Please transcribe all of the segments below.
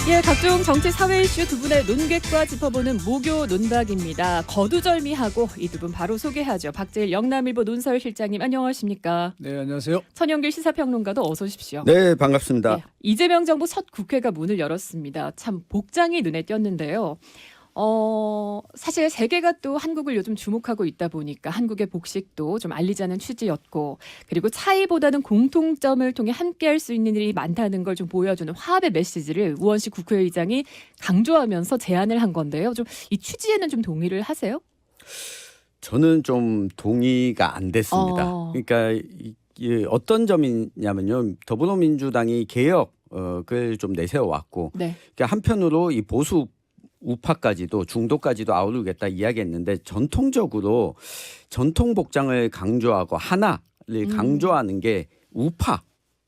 예, 각종 정치 사회 이슈 두 분의 논객과 짚어보는 목요 논박입니다. 거두절미하고 이 두 분 바로 소개하죠. 박재일 영남일보 논설실장님 안녕하십니까? 네, 안녕하세요. 천영길 시사평론가도 어서 오십시오. 네, 반갑습니다. 예, 이재명 정부 첫 국회가 문을 열었습니다. 참 복장이 눈에 띄었는데요. 사실 세계가 또 한국을 요즘 주목하고 있다 보니까 한국의 복식도 좀 알리자는 취지였고, 그리고 차이보다는 공통점을 통해 함께할 수 있는 일이 많다는 걸 좀 보여주는 화합의 메시지를 우원식 국회의장이 강조하면서 제안을 한 건데요. 좀 이 취지에는 좀 동의를 하세요? 저는 좀 동의가 안 됐습니다. 그러니까 이게 어떤 점이냐면요. 더불어민주당이 개혁을 좀 내세워 왔고, 네. 그러니까 한편으로 이 보수 우파까지도 중도까지도 아우르겠다 이야기했는데 전통적으로 전통 복장을 강조하고 하나를 강조하는 게 우파,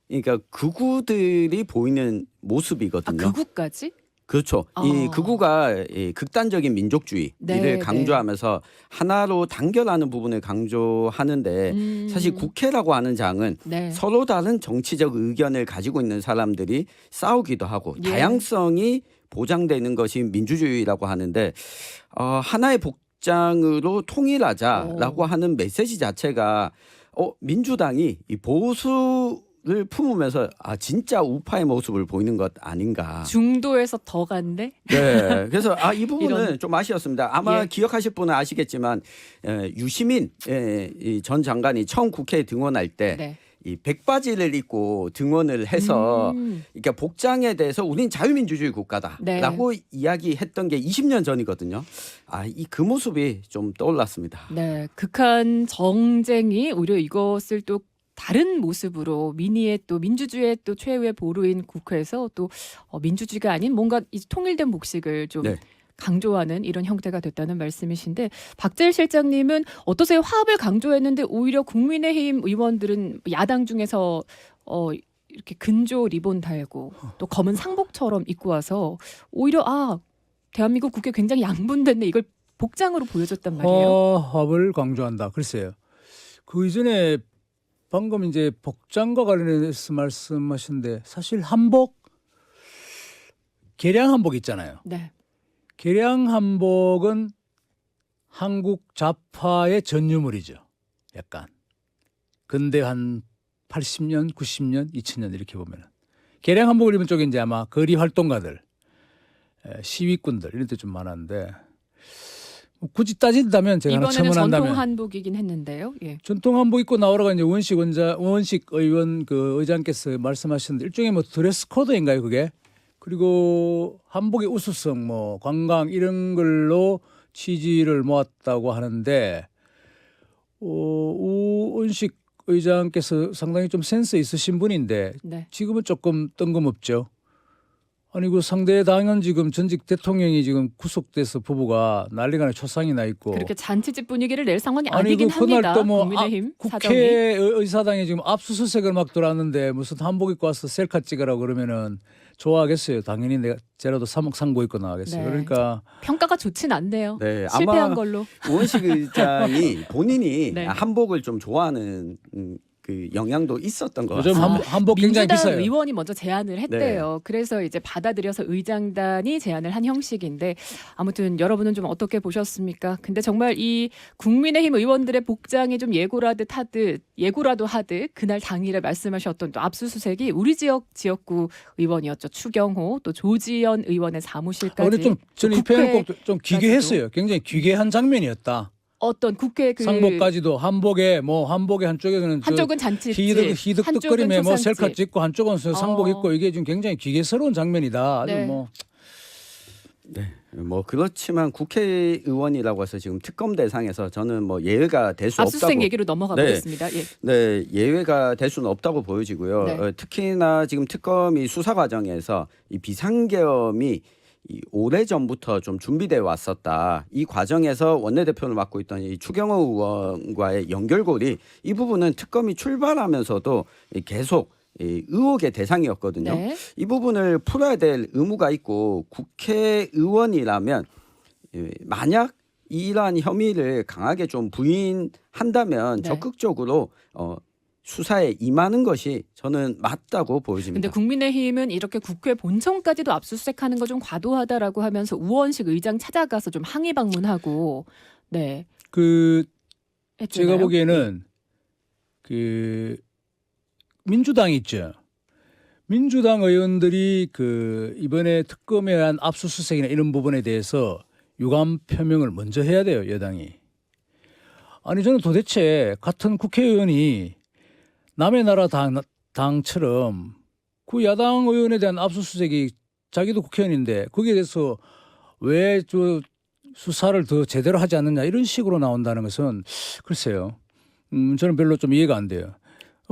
그러니까 극우들이 보이는 모습이거든요. 극우까지? 그렇죠. 이 극우가 이 극단적인 민족주의를 네, 강조하면서 하나로 단결하는 부분을 강조하는데 사실 국회라고 하는 장은 네. 서로 다른 정치적 의견을 가지고 있는 사람들이 싸우기도 하고 예. 다양성이 보장되는 것이 민주주의라고 하는데 하나의 복장으로 통일하자라고 하는 메시지 자체가 민주당이 이 보수를 품으면서 진짜 우파의 모습을 보이는 것 아닌가. 중도에서 더 간데? 네, 그래서 이 부분은 이런. 좀 아쉬웠습니다. 아마 예. 기억하실 분은 아시겠지만 유시민 이 전 장관이 처음 국회에 등원할 때 네. 이 백바지를 입고 등원을 해서 그러니까 복장에 대해서 우린 자유민주주의 국가다라고 네. 이야기했던 게 20년 전이거든요. 그 모습이 좀 떠올랐습니다. 네, 극한 정쟁이 오히려 이것을 또 다른 모습으로 민의의 또 민주주의의 또 최후의 보루인 국회에서 또 민주주의가 아닌 뭔가 이 통일된 복식을 좀 네. 강조하는 이런 형태가 됐다는 말씀이신데, 박재일 실장님은 어떠세요? 화합을 강조했는데 오히려 국민의힘 의원들은 야당 중에서 이렇게 근조 리본 달고 또 검은 상복처럼 입고 와서 오히려 대한민국 국회 굉장히 양분됐네, 이걸 복장으로 보여줬단 말이에요. 화합을 강조한다. 글쎄요. 그 이전에 방금 이제 복장과 관련해서 말씀하셨는데 사실 한복, 개량 한복 있잖아요. 네. 개량 한복은 한국 좌파의 전유물이죠. 약간. 근데 한 80년, 90년, 2000년 이렇게 보면은 개량 한복을 입은 쪽에 이제 아마 거리 활동가들, 시위꾼들 이런 데 좀 많았는데 굳이 따진다면 제가 하나 이번에는 첨언한다면 전통 한복이긴 했는데요. 예. 전통 한복 입고 나오라고 이제 우원식 의원 그 의장께서 말씀하셨는데 일종의 뭐 드레스 코드인가요, 그게? 그리고 한복의 우수성, 뭐 관광 이런 걸로 취지를 모았다고 하는데 우원식 의장께서 상당히 좀 센스 있으신 분인데 네. 지금은 조금 뜬금없죠. 아니 그 상대 당은 지금 전직 대통령이 지금 구속돼서 부부가 난리가 나 초상이 나 있고 그렇게 잔치집 분위기를 낼 상황이 아니 아니긴 그 그날 합니다. 또 뭐 국민의힘 사정이. 국회 의사당에 지금 압수수색을 막 들어왔는데 무슨 한복 입고 와서 셀카 찍으라고 그러면은 좋아하겠어요. 당연히 제라도 3억 상고 입고 나가겠어요. 네. 그러니까 평가가 좋진 않네요. 네, 실패한 아마 걸로. 우원식 의장이 본인이 네. 한복을 좀 좋아하는 그 영향도 있었던 것 요즘 같습니다. 한복 굉장히 민주당 비싸요. 의원이 먼저 제안을 했대요. 그래서 이제 받아들여서 의장단이 제안을 한 형식인데, 아무튼 여러분은 좀 어떻게 보셨습니까? 근데 정말 이 국민의힘 의원들의 복장이 좀 예고라도 하듯 그날 당일에 말씀하셨던 또 압수수색이 우리 지역구 의원이었죠. 추경호 또 조지현 의원의 사무실까지. 근데 좀 저는 이 표현을 꼭 좀 기괴했어요. 굉장히 기괴한 장면이었다. 어떤 국회 상복까지도 한복에 한쪽에는 한쪽은 잔치집, 희득덕거림에 뭐 한쪽은 셀카 찍고 한쪽은 상복 입고 이게 지금 굉장히 기괴스러운 장면이다. 아주 네. 뭐 그렇지만 국회의원이라고 해서 지금 특검 대상에서 저는 뭐 예외가 될 수 압수수색 없다고. 얘기로 넘어가 네. 보겠습니다. 예. 네, 예외가 될 수는 없다고 보여지고요. 네. 특히나 지금 특검이 수사 과정에서 이 비상계엄이 오래 전부터 좀 준비돼 왔었다. 이 과정에서 원내대표를 맡고 있던 이 추경호 의원과의 연결고리, 이 부분은 특검이 출발하면서도 계속 의혹의 대상이었거든요. 네. 이 부분을 풀어야 될 의무가 있고, 국회의원이라면 만약 이러한 혐의를 강하게 좀 부인한다면 네. 적극적으로 수사에 임하는 것이 저는 맞다고 보여집니다. 근데 국민의힘은 이렇게 국회 본청까지도 압수수색하는 거 좀 과도하다라고 하면서 우원식 의장 찾아가서 좀 항의 방문하고 네. 그 했잖아요. 제가 보기에는 그 민주당 있죠. 민주당 의원들이 그 이번에 특검에 의한 압수수색이나 이런 부분에 대해서 유감 표명을 먼저 해야 돼요, 여당이. 아니 저는 도대체 같은 국회의원이 남의 나라 당처럼 그 야당 의원에 대한 압수수색이 자기도 국회의원인데 거기에 대해서 왜 저 수사를 더 제대로 하지 않느냐 이런 식으로 나온다는 것은 글쎄요. 저는 별로 좀 이해가 안 돼요.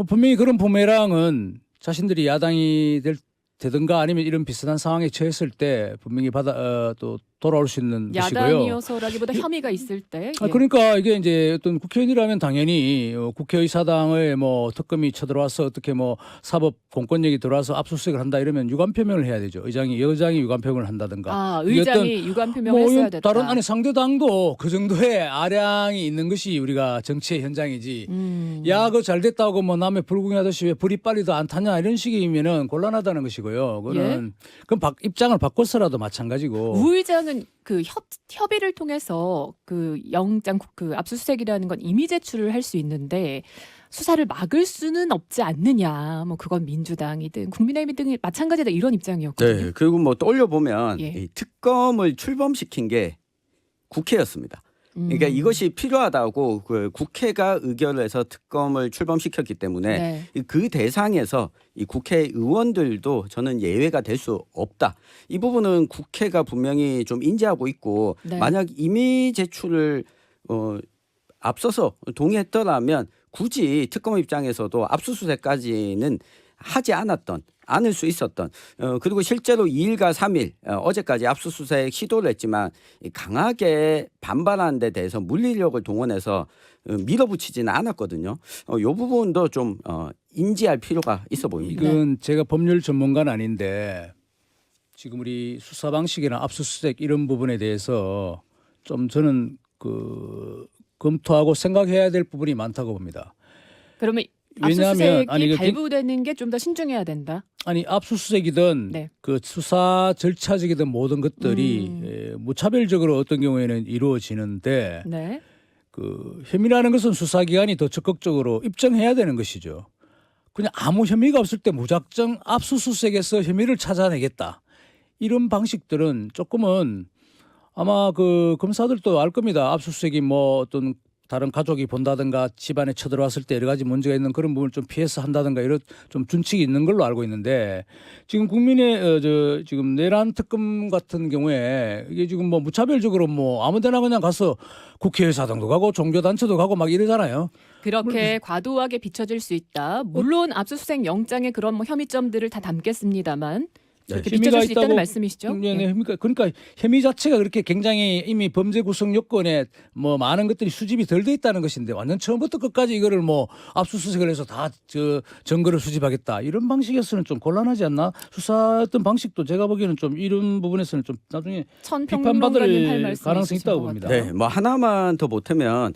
분명히 그런 부메랑은 자신들이 야당이 되든가 아니면 이런 비슷한 상황에 처했을 때 분명히 또 돌아올 수 있는 것이고요. 야당이어서라기보다 혐의가 있을 때. 예. 그러니까 이게 이제 어떤 국회의원이라면 당연히 국회의사당을 뭐 특검이 쳐들어와서 어떻게 뭐 사법 공권력이 들어와서 압수수색을 한다 이러면 유감 표명을 해야 되죠. 여장이 유감 표명을 한다든가. 아, 의장이 유감 표명을 했어야 됐다. 다른 아니 상대 당도 그 정도의 아량이 있는 것이 우리가 정치의 현장이지. 야, 그거 잘 됐다고 뭐 남의 불궁하듯이 왜 불이 빨리 더 안 타냐 이런 식이면은 곤란하다는 것이고요. 그거는 그럼 입장을 바꿔서라도 마찬가지고. 우 의장은 그 협의를 통해서 그 영장 그 압수수색이라는 건 임의 제출을 할 수 있는데 수사를 막을 수는 없지 않느냐. 뭐 그건 민주당이든 국민의힘 등이 마찬가지다 이런 입장이었거든요. 네, 그리고 뭐 떠올려 보면 예. 이 특검을 출범시킨 게 국회였습니다. 그러니까 이것이 필요하다고 그 국회가 의결을 해서 특검을 출범시켰기 때문에 네. 그 대상에서 이 국회의원들도 저는 예외가 될 수 없다. 이 부분은 국회가 분명히 좀 인지하고 있고 네. 만약 임의 제출을 앞서서 동의했더라면 굳이 특검 입장에서도 압수수색까지는 하지 않을 수 있었던 그리고 실제로 2일과 3일 어제까지 압수수색 시도를 했지만 강하게 반발하는 데 대해서 물리력을 동원해서 밀어붙이지는 않았거든요. 이 부분도 좀 인지할 필요가 있어 보입니다. 이건 제가 법률 전문가는 아닌데 지금 우리 수사 방식이나 압수수색 이런 부분에 대해서 좀 저는 그 검토하고 생각해야 될 부분이 많다고 봅니다. 그러면 왜냐하면 압수수색이 발부되는 게 좀 더 신중해야 된다. 아니 압수수색이든 네. 그 수사 절차적이든 모든 것들이 무차별적으로 어떤 경우에는 이루어지는데 네. 그 혐의라는 것은 수사기관이 더 적극적으로 입증해야 되는 것이죠. 그냥 아무 혐의가 없을 때 무작정 압수수색에서 혐의를 찾아내겠다. 이런 방식들은 조금은 아마 그 검사들도 알 겁니다. 압수수색이 뭐 어떤 다른 가족이 본다든가 집안에 쳐들어왔을 때 여러 가지 문제가 있는 그런 부분을 좀 피해서 한다든가 이런 좀 준칙이 있는 걸로 알고 있는데 지금 국민의 지금 내란 특검 같은 경우에 이게 지금 뭐 무차별적으로 뭐 아무데나 그냥 가서 국회의사당도 가고 종교단체도 가고 막 이러잖아요. 그렇게 과도하게 비춰질 수 있다. 물론 압수수색 영장에 그런 뭐 혐의점들을 다 담겠습니다만 그렇게 비춰질 수 있다는 말씀이시죠? 네. 그러니까 혐의 자체가 그렇게 굉장히 이미 범죄 구성 요건에 뭐 많은 것들이 수집이 덜 돼 있다는 것인데 완전 처음부터 끝까지 이거를 뭐 압수수색을 해서 다 증거를 수집하겠다 이런 방식에서는 좀 곤란하지 않나? 수사했던 방식도 제가 보기에는 좀 이런 부분에서는 좀 나중에 비판받을 가능성이 있다고 봅니다. 네, 뭐 하나만 더 보태면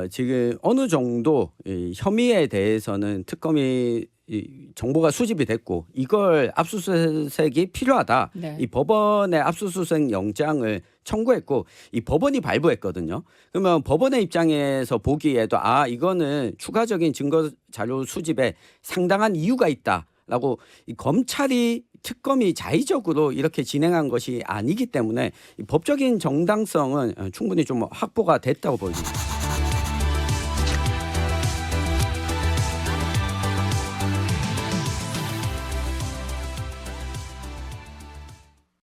지금 어느 정도 이 혐의에 대해서는 특검이 이 정보가 수집이 됐고 이걸 압수수색이 필요하다. 네. 이 법원의 압수수색 영장을 청구했고 이 법원이 발부했거든요. 그러면 법원의 입장에서 보기에도 이거는 추가적인 증거 자료 수집에 상당한 이유가 있다라고 이 검찰이 특검이 자의적으로 이렇게 진행한 것이 아니기 때문에 이 법적인 정당성은 충분히 좀 확보가 됐다고 보입니다.